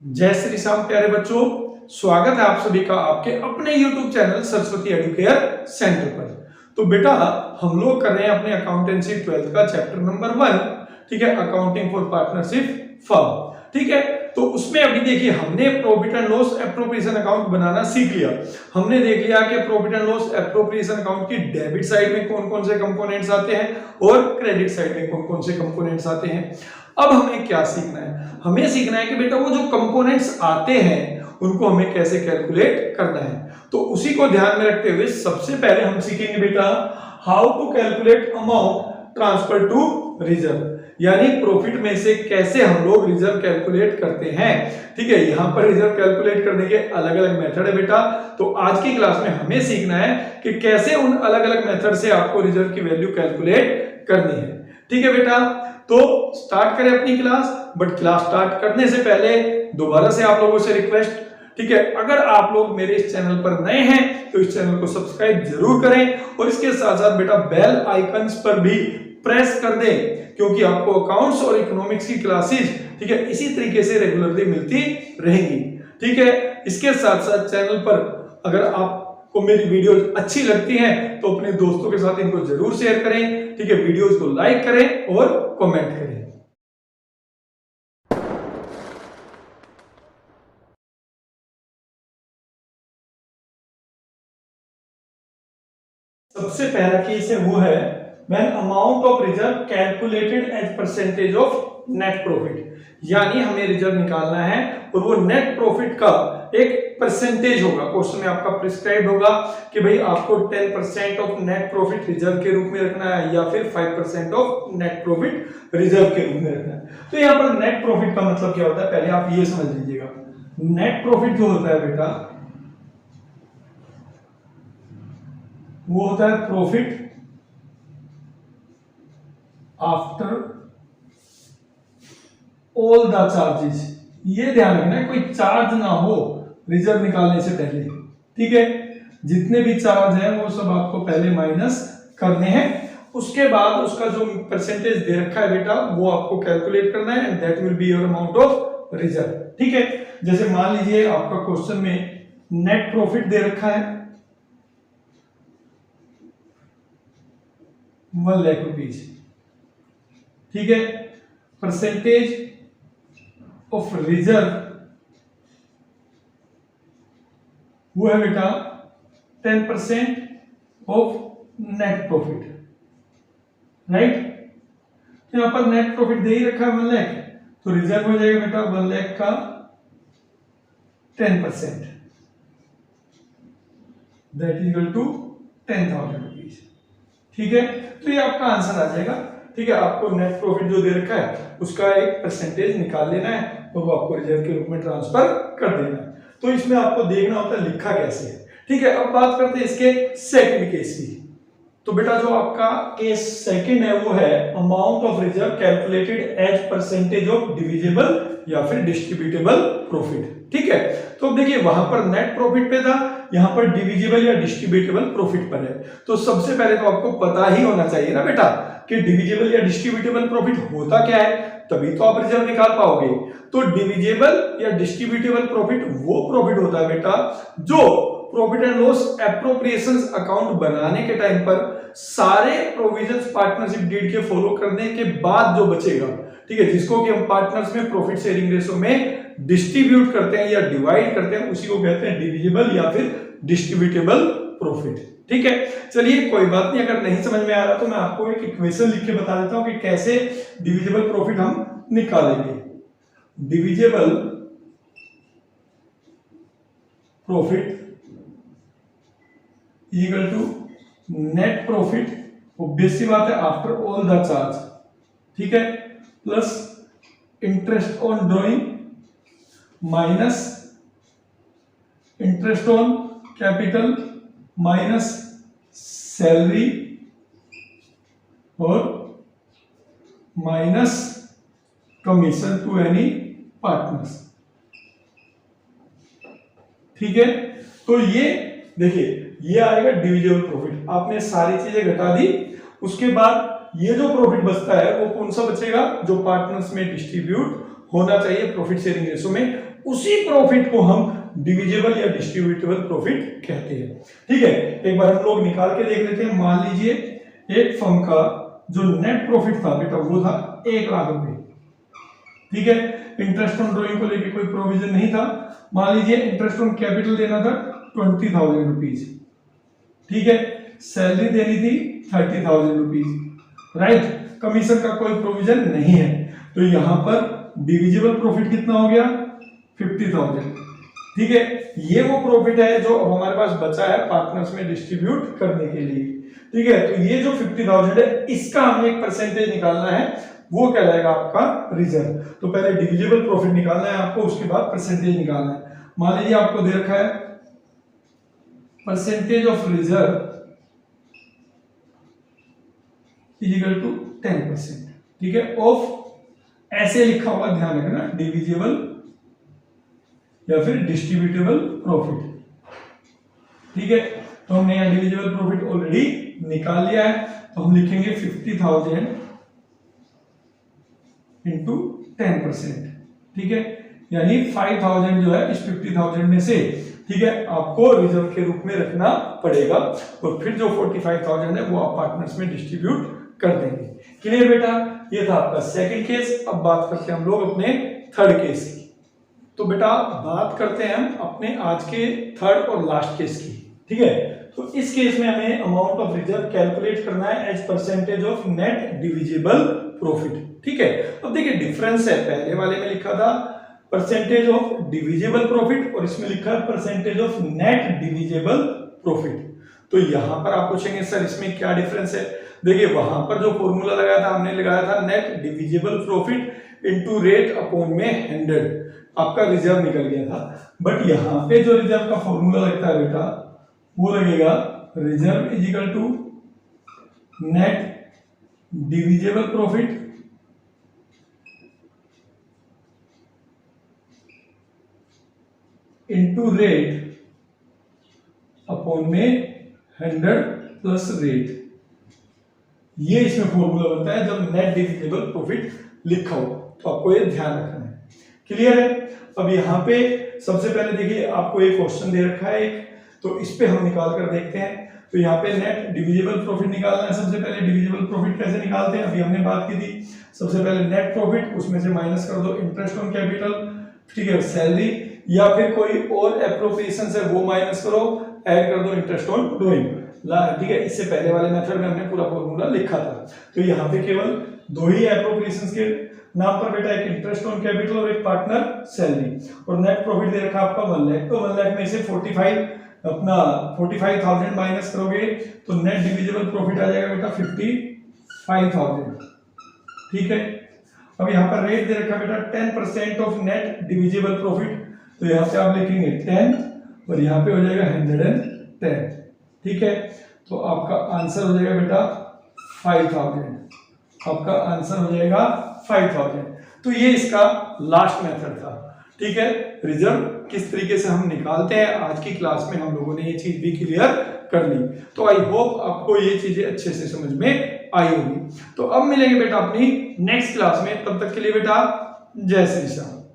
जय श्री श्याम प्यारे बच्चों, स्वागत है आप सभी का आपके अपने YouTube channel Saraswati Educare centre पर। तो बेटा हम लोग कर रहे हैं अपने अकाउंटेंसी 12th का चैप्टर नंबर 1, ठीक है, अकाउंटिंग फॉर पार्टनरशिप फर्म, ठीक है। तो उसमें अभी देखिए हमने profit and loss appropriation account बनाना सीख लिया। हमने देख लिया कि profit and loss appropriation account की डेबिट साइड में कौन कौन से कंपोनेंट्स आते हैं और क्रेडिट साइड में कौन कौन से कंपोनेंट्स आते हैं। अब हमें क्या सीखना है? हमें सीखना है कि बेटा वो जो कंपोनेंट्स आते हैं उनको हमें कैसे कैलकुलेट करना है। तो उसी को ध्यान में रखते हुए सबसे पहले हम सीखेंगे बेटा how to calculate amount transfer to reserve, यानी प्रॉफिट में से कैसे हम लोग रिजर्व कैलकुलेट करते हैं। ठीक है, यहाँ पर रिजर्व कैलकुलेट करने के अलग अलग मेथड है बेटा। तो आज की क्लास में हमें सीखना है कि कैसे उन अलग अलग मेथड से आपको रिजर्व की वैल्यू कैलकुलेट करनी है। ठीक है बेटा, तो स्टार्ट करें अपनी क्लास। बट क्लास स्टार्ट करने से पहले दोबारा से आप लोगों से रिक्वेस्ट, ठीक है, अगर आप लोग मेरे इस चैनल पर नए हैं तो इस चैनल को सब्सक्राइब जरूर करें और इसके साथ साथ बेटा बेल आइकन्स पर भी प्रेस कर दें, क्योंकि आपको अकाउंट्स और इकोनॉमिक्स की क्लासेस, ठीक है, इसी तरीके से रेगुलरली मिलती रहेंगी। ठीक है, इसके साथ साथ चैनल पर अगर आपको मेरी वीडियोस अच्छी लगती हैं तो अपने दोस्तों के साथ इनको जरूर शेयर करें। ठीक है, वीडियोस को लाइक करें और कमेंट करें। सबसे पहला केस है वो है when amount of reserve calculated as percentage of net profit, यानी हमें रिजर्व निकालना है और वो नेट प्रॉफिट का एक परसेंटेज होगा। क्वेश्चन में आपका प्रिस्क्राइब्ड होगा कि भाई आपको 10% ऑफ नेट प्रॉफिट रिजर्व के रूप में रखना है या फिर 5% ऑफ नेट प्रॉफिट रिजर्व के रूप में रखना है। तो यहाँ पर नेट प्रॉफिट का मतलब क्या होता है, पहले आप ये समझ लीजिएगा। नेट प्रॉफिट जो होता है बेटा वो होता है profit after all the charges. ये ध्यान रखना है कोई चार्ज ना हो रिजर्व निकालने से पहले। ठीक है, जितने भी चार्ज हैं वो सब आपको पहले माइनस करने हैं, उसके बाद उसका जो परसेंटेज दे रखा है बेटा वो आपको कैलकुलेट करना है and that will be your amount of reserve. ठीक है, जैसे मान लीजिए आपका क्वेश्चन में नेट प्रॉफिट दे रखा है 1 लाख रुपीज। ठीक है, परसेंटेज ऑफ रिजर्व वो है बेटा 10% ऑफ नेट प्रॉफिट, राइट। तो यहां पर नेट प्रॉफिट दे ही रखा है 1 लाख, तो रिजर्व हो जाएगा बेटा 1 लाख का 10%, that is equal to 10,000 rupees. ठीक है, तो ये आपका आंसर आ जाएगा। ठीक है, आपको नेट प्रॉफिट जो दे रखा है उसका एक परसेंटेज निकाल लेना है और वो आपको रिजर्व के रूप में ट्रांसफर कर देना है। तो इसमें आपको देखना होता है लिखा कैसे है। ठीक है, अब बात करते हैं इसके सेकंड केस की। तो बेटा जो आपका केस सेकंड है वो है amount of reserve calculated as percentage of divisible या फिर डिस्ट्रीब्यूटेबल प्रॉफिट। ठीक है, तो अब देखिए वहां पर नेट प्रॉफिट पे था, यहां पर डिविजिबल या डिस्ट्रीब्यूटेबल प्रॉफिट पर है। तो सबसे पहले तो आपको पता ही होना चाहिए ना बेटा कि डिविजिबल या डिस्ट्रीब्यूटेबल प्रॉफिट होता क्या है, तभी तो आप रिजर्व निकाल पाओगे। तो डिविजिबल या डिस्ट्रीब्यूटेबल प्रॉफिट वो प्रॉफिट होता है बेटा जो profit and loss appropriations account बनाने के टाइम पर सारे प्रोविजंस पार्टनरशिप डीड के फॉलो करने के बाद जो बचेगा, ठीक है, जिसको कि हम पार्टनर्स में प्रॉफिट शेयरिंग रेशो में डिस्ट्रीब्यूट करते हैं या डिवाइड करते हैं, उसी को कहते हैं डिविजिबल या फिर डिस्ट्रीब्यूटेबल प्रॉफिट। ठीक है, चलिए कोई बात नहीं, अगर नहीं समझ में आ रहा तो मैं आपको एक इक्वेशन लिख के बता देता हूं कि कैसे डिविजिबल प्रॉफिट हम निकालेंगे। Divisible profit equal to net profit, obvious सी बात है आफ्टर ऑल द चार्ज, ठीक है, plus interest on drawing minus interest on capital minus salary और minus commission to any partners. ठीक है, तो ये देखिए ये आएगा डिविजिबल प्रॉफिट। आपने सारी चीजें घटा दी, उसके बाद ये जो प्रॉफिट बचता है वो कौन सा बचेगा, जो पार्टनर्स में डिस्ट्रीब्यूट होना चाहिए प्रॉफिट शेयरिंग रेशो में, उसी प्रॉफिट को हम डिविजिबल या डिस्ट्रीब्यूटेबल प्रॉफिट कहते हैं। ठीक है, एक बार हम लोग निकाल के देख लेते हैं। मान लीजिए एक फर्म का जो नेट प्रॉफिट था बेटा वो था 1 लाख रुपए। ठीक है, इंटरेस्ट ऑन ड्रॉइंग को लेके कोई प्रोविजन नहीं था। मान लीजिए इंटरेस्ट ऑन कैपिटल देना था 20,000 रुपीज। ठीक है, सैलरी देनी थी 30,000 रुपीज। राइट, कमीशन का कोई प्रोविजन नहीं है। तो यहां पर डिविजिबल प्रॉफिट कितना हो गया? 50,000। ठीक है, ये वो प्रॉफिट है जो अब हमारे पास बचा है पार्टनर्स में डिस्ट्रीब्यूट करने के लिए। ठीक है, तो ये जो 50,000 है इसका हमें एक परसेंटेज निकालना है, वो कहलाएगा आपका रिजर्व। तो पहले डिविजिबल प्रॉफिट निकालना है आपको, उसके बाद परसेंटेज निकालना है। मान लीजिए आपको दे रखा है percentage of reserve equal to 10%। ठीक है, ऑफ ऐसे लिखा हुआ ध्यान रखना, डिविजिबल या फिर डिस्ट्रीब्यूटेबल प्रॉफिट। ठीक है, तो हमने यहां डिविजिबल प्रॉफिट ऑलरेडी निकाल लिया है। तो हम लिखेंगे 50,000 इंटू 10%। ठीक है, यानी 5,000 जो है इस 50,000 में से, ठीक है, आपको रिजर्व के रूप में रखना पड़ेगा और फिर जो 45,000 है वो आप पार्टनर्स में डिस्ट्रीब्यूट कर देंगे। क्लियर बेटा? ये था आपका सेकंड केस। अब बात करते हैं हम लोग अपने थर्ड केस की। तो बेटा बात करते हैं हम अपने आज के थर्ड और लास्ट केस की। ठीक है, तो इस केस में हमें अमाउंट ऑफ रिजर्व कैलकुलेट करना है as percentage of net divisible profit. ठीक है, अब देखिए डिफरेंस है, पहले वाले में लिखा था परसेंटेज ऑफ डिविजिबल प्रॉफिट और इसमें लिखा है percentage of net divisible profit. तो यहां पर आप पूछेंगे सर इसमें क्या डिफरेंस है? देखिए वहां पर जो फॉर्मूला लगाया था हमने लगाया था net divisible profit into rate upon में 100, आपका रिजर्व निकल गया था। बट यहां पे जो रिजर्व का फॉर्मूला लगता है बेटा वो लगेगा reserve is equal to net divisible profit into rate upon में 100 प्लस रेट। ये इसमें फॉर्मूला बनता है जब नेट डिविजिबल प्रॉफिट लिखा हो, तो आपको ये ध्यान रखना है। क्लियर है? अब यहाँ पे सबसे पहले देखिए आपको एक क्वेश्चन दे रखा है एक, तो इस पे हम निकाल कर देखते हैं। तो यहाँ पे नेट डिविजिबल प्रॉफिट निकालना है। सबसे पहले डिविजिबल प्रॉफिट कैसे निकालते हैं अभी हमने बात की थी। सबसे पहले नेट प्रॉफिट, उसमें से माइनस कर दो इंटरेस्ट ऑन कैपिटल, ठीक है, सैलरी या फिर कोई और एप्रोप्रिएशन है वो माइनस करो, ऐड कर दो इंटरेस्ट ऑन ड्रॉइंग। ठीक है, इससे पहले वाले मेथड में हमने पूरा फॉर्मूला लिखा था। तो यहाँ पे केवल दो ही एप्रोप्रिएशंस के नाम पर बेटा, एक इंटरेस्ट ऑन कैपिटल और एक पार्टनर सैलरी। और नेट प्रॉफिट दे रखा आपका 1 लाख। तो 1 लाख में से 45,000 माइनस करोगे तो नेट डिविजिबल प्रॉफिट आ जाएगा बेटा 55,000। ठीक है, अब यहाँ पर रेट दे रखा बेटा 10% ऑफ नेट डिविजिबल प्रॉफिट। तो यहाँ पे आप लिखेंगे 10 और यहाँ पे हो जाएगा 110। ठीक है, तो आपका आंसर हो जाएगा बेटा 5,000। आपका आंसर हो जाएगा 5,000। तो ये इसका लास्ट मेथड था। ठीक है, रिजर्व किस तरीके से हम निकालते हैं आज की क्लास में हम लोगों ने ये चीज भी क्लियर कर ली। तो आई होप आपको ये चीजें अच्छे से समझ में आई होगी। तो अब मिलेंगे बेटा अपनी नेक्स्ट क्लास में, तब तक के लिए बेटा जय श्री श्याम।